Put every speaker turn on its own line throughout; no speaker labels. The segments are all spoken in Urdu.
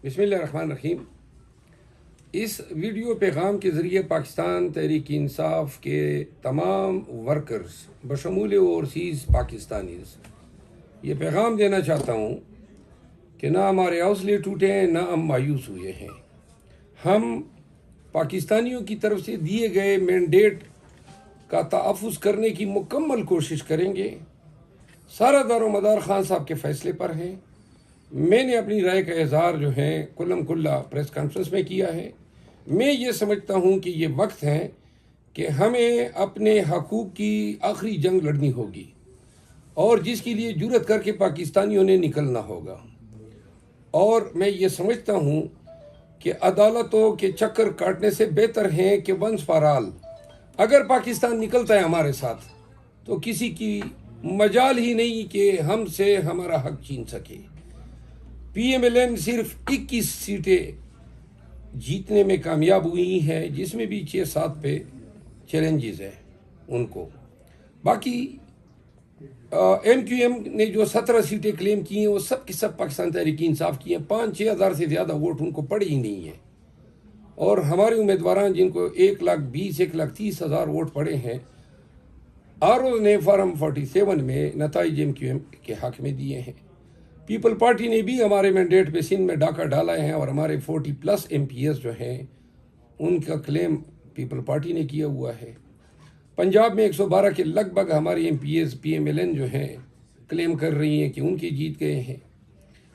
بسم اللہ الرحمن الرحیم۔ اس ویڈیو پیغام کے ذریعے پاکستان تحریک انصاف کے تمام ورکرز بشمول اوورسیز پاکستانیز یہ پیغام دینا چاہتا ہوں کہ نہ ہمارے حوصلے ٹوٹے ہیں، نہ ہم مایوس ہوئے ہیں۔ ہم پاکستانیوں کی طرف سے دیے گئے مینڈیٹ کا تحفظ کرنے کی مکمل کوشش کریں گے۔ سارا دار و مدار خان صاحب کے فیصلے پر ہے۔ میں نے اپنی رائے کا اظہار جو ہے کلم کلا پریس کانفرنس میں کیا ہے۔ میں یہ سمجھتا ہوں کہ یہ وقت ہے کہ ہمیں اپنے حقوق کی آخری جنگ لڑنی ہوگی اور جس کے لیے جرأت کر کے پاکستانیوں نے نکلنا ہوگا۔ اور میں یہ سمجھتا ہوں کہ عدالتوں کے چکر کاٹنے سے بہتر ہیں کہ ونس فار آل اگر پاکستان نکلتا ہے ہمارے ساتھ تو کسی کی مجال ہی نہیں کہ ہم سے ہمارا حق چھین سکے۔ پی ایم ایل این صرف 21 سیٹیں جیتنے میں کامیاب ہوئی ہیں، جس میں بھی 6-7 پہ چیلنجز ہیں ان کو۔ باقی ایم کیو ایم نے جو 17 سیٹیں کلیم کی ہیں وہ سب کی سب پاکستان تحریک انصاف کی ہیں۔ 5-6 ہزار سے زیادہ ووٹ ان کو پڑے ہی نہیں ہیں، اور ہمارے امیدواران جن کو 1,20,1,30,000 ووٹ پڑے ہیں، آر او نے فارم 47 میں نتائج ایم کیو ایم کے حق میں دیے ہیں۔ پیپل پارٹی نے بھی ہمارے مینڈیٹ پہ سندھ میں ڈاکہ ڈالا ہے، اور ہمارے 40+ ایم پی ایس جو ہیں ان کا کلیم پیپل پارٹی نے کیا ہوا ہے۔ پنجاب میں 112 کے لگ بھگ ہماری M P S P M L N جو ہیں کلیم کر رہی ہیں کہ ان کے جیت گئے ہیں۔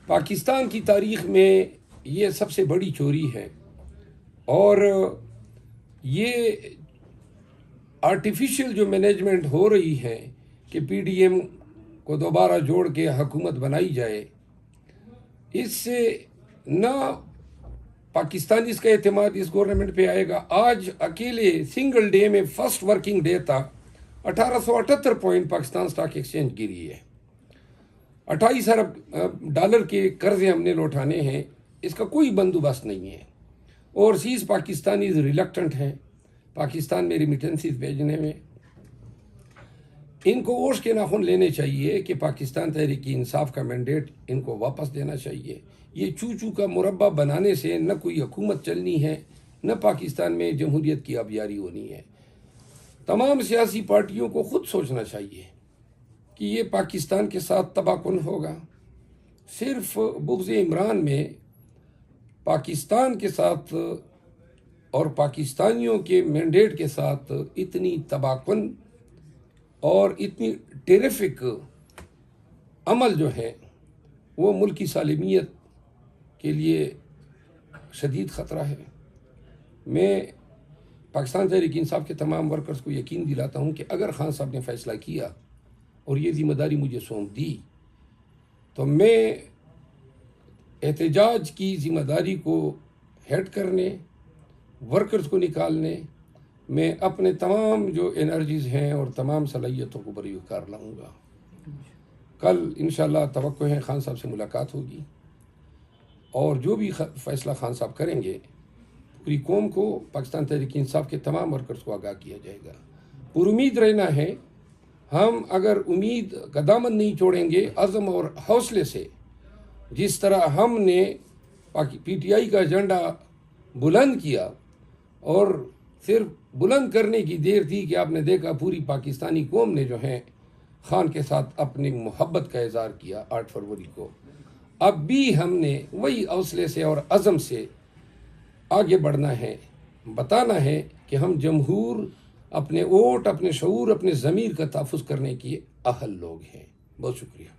پاکستان کی تاریخ میں یہ سب سے بڑی چوری ہے، اور یہ آرٹیفیشل جو مینجمنٹ ہو رہی ہے کہ پی ڈی ایم کو دوبارہ جوڑ کے حکومت بنائی جائے، اس سے نہ پاکستانیز کا اعتماد اس گورنمنٹ پہ آئے گا۔ آج اکیلے سنگل ڈے میں فرسٹ ورکنگ ڈے تھا، 1878 پوائنٹ پاکستان سٹاک ایکسچینج گری ہے۔ 28 ارب ڈالر کے قرضے ہم نے لوٹانے ہیں، اس کا کوئی بندوبست نہیں ہے۔ اوورسیز پاکستانیز ریلکٹنٹ ہیں پاکستان میں ریمیٹنسز بھیجنے میں۔ ان کو اوش کے ناخن لینے چاہیے کہ پاکستان تحریک انصاف کا مینڈیٹ ان کو واپس دینا چاہیے۔ یہ چوچو کا مربع بنانے سے نہ کوئی حکومت چلنی ہے، نہ پاکستان میں جمہوریت کی آبیاری ہونی ہے۔ تمام سیاسی پارٹیوں کو خود سوچنا چاہیے کہ یہ پاکستان کے ساتھ تباہ کن ہوگا۔ صرف بغض عمران میں پاکستان کے ساتھ اور پاکستانیوں کے مینڈیٹ کے ساتھ اتنی تباہ کن اور اتنی ٹیریفک عمل جو ہے وہ ملک کی سالمیت کے لیے شدید خطرہ ہے۔ میں پاکستان تحریک انصاف کے تمام ورکرز کو یقین دلاتا ہوں کہ اگر خان صاحب نے فیصلہ کیا اور یہ ذمہ داری مجھے سونپ دی تو میں احتجاج کی ذمہ داری کو ہیڈ کرنے، ورکرز کو نکالنے میں اپنے تمام جو انرجیز ہیں اور تمام صلاحیتوں کو بروئے کار لاؤں گا۔ کل انشاءاللہ توقع ہے خان صاحب سے ملاقات ہوگی، اور جو بھی فیصلہ خان صاحب کریں گے پوری قوم کو، پاکستان تحریک انصاف کے تمام ورکرز کو آگاہ کیا جائے گا۔ پر امید رہنا ہے۔ ہم اگر امید کا دامن نہیں چھوڑیں گے، عزم اور حوصلے سے، جس طرح ہم نے پی ٹی آئی کا جھنڈا بلند کیا، اور صرف بلند کرنے کی دیر تھی کہ آپ نے دیکھا پوری پاکستانی قوم نے جو ہے خان کے ساتھ اپنی محبت کا اظہار کیا 8 فروری کو۔ اب بھی ہم نے وہی حوصلے سے اور عزم سے آگے بڑھنا ہے، بتانا ہے کہ ہم جمہور، اپنے ووٹ، اپنے شعور، اپنے ضمیر کا تحفظ کرنے کے اہل لوگ ہیں۔ بہت شکریہ۔